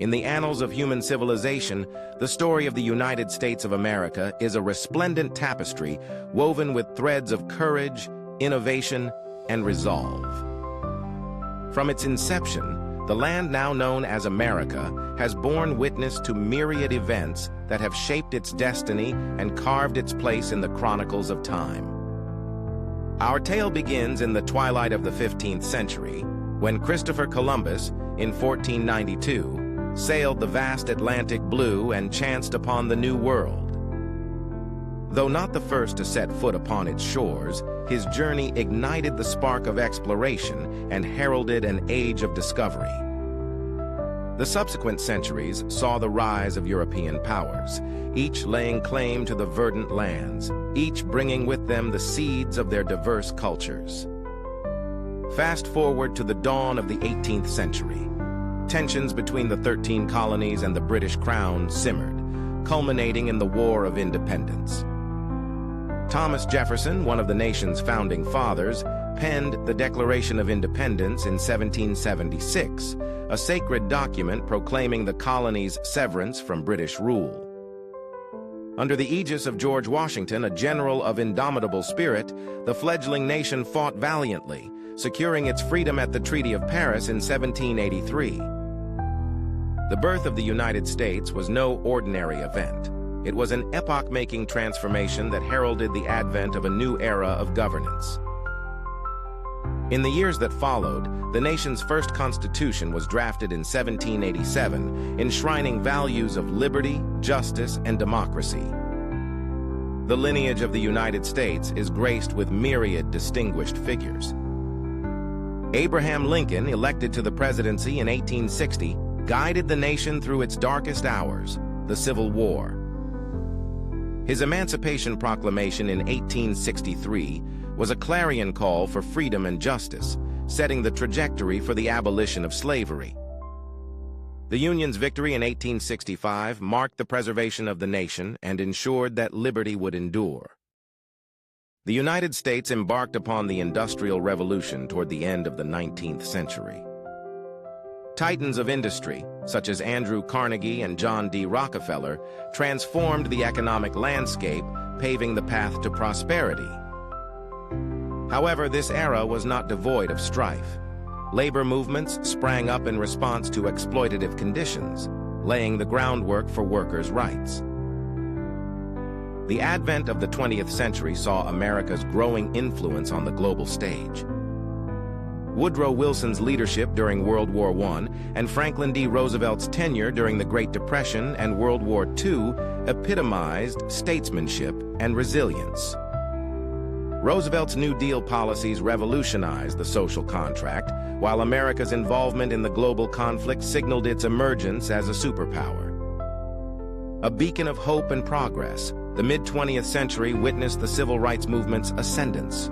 In the annals of human civilization, the story of the United States of America is a resplendent tapestry woven with threads of courage, innovation, and resolve. From its inception, the land now known as America has borne witness to myriad events that have shaped its destiny and carved its place in the chronicles of time. Our tale begins in the twilight of the 15th century, when Christopher Columbus, in 1492, sailed the vast Atlantic blue and chanced upon the New World. Though not the first to set foot upon its shores, his journey ignited the spark of exploration and heralded an age of discovery. The subsequent centuries saw the rise of European powers, each laying claim to the verdant lands, each bringing with them the seeds of their diverse cultures. Fast forward to the dawn of the 18th century. Tensions between the 13 colonies and the British Crown simmered, culminating in the War of Independence. Thomas Jefferson, one of the nation's founding fathers, penned the Declaration of Independence in 1776, a sacred document proclaiming the colony's severance from British rule. Under the aegis of George Washington, a general of indomitable spirit, the fledgling nation fought valiantly, securing its freedom at the Treaty of Paris in 1783. The birth of the United States was no ordinary event. It was an epoch-making transformation that heralded the advent of a new era of governance. In the years that followed, the nation's first constitution was drafted in 1787, enshrining values of liberty, justice, and democracy. The lineage of the United States is graced with myriad distinguished figures. Abraham Lincoln, elected to the presidency in 1860, guided the nation through its darkest hours, the Civil War. His Emancipation Proclamation in 1863 was a clarion call for freedom and justice, setting the trajectory for the abolition of slavery. The Union's victory in 1865 marked the preservation of the nation and ensured that liberty would endure. The United States embarked upon the Industrial Revolution toward the end of the 19th century. Titans of industry, such as Andrew Carnegie and John D. Rockefeller, transformed the economic landscape, paving the path to prosperity. However, this era was not devoid of strife. Labor movements sprang up in response to exploitative conditions, laying the groundwork for workers' rights. The advent of the 20th century saw America's growing influence on the global stage. Woodrow Wilson's leadership during World War I and Franklin D. Roosevelt's tenure during the Great Depression and World War II epitomized statesmanship and resilience. Roosevelt's New Deal policies revolutionized the social contract, while America's involvement in the global conflict signaled its emergence as a superpower. A beacon of hope and progress, the mid-20th century witnessed the civil rights movement's ascendance.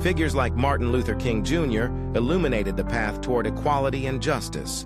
Figures like Martin Luther King Jr. illuminated the path toward equality and justice,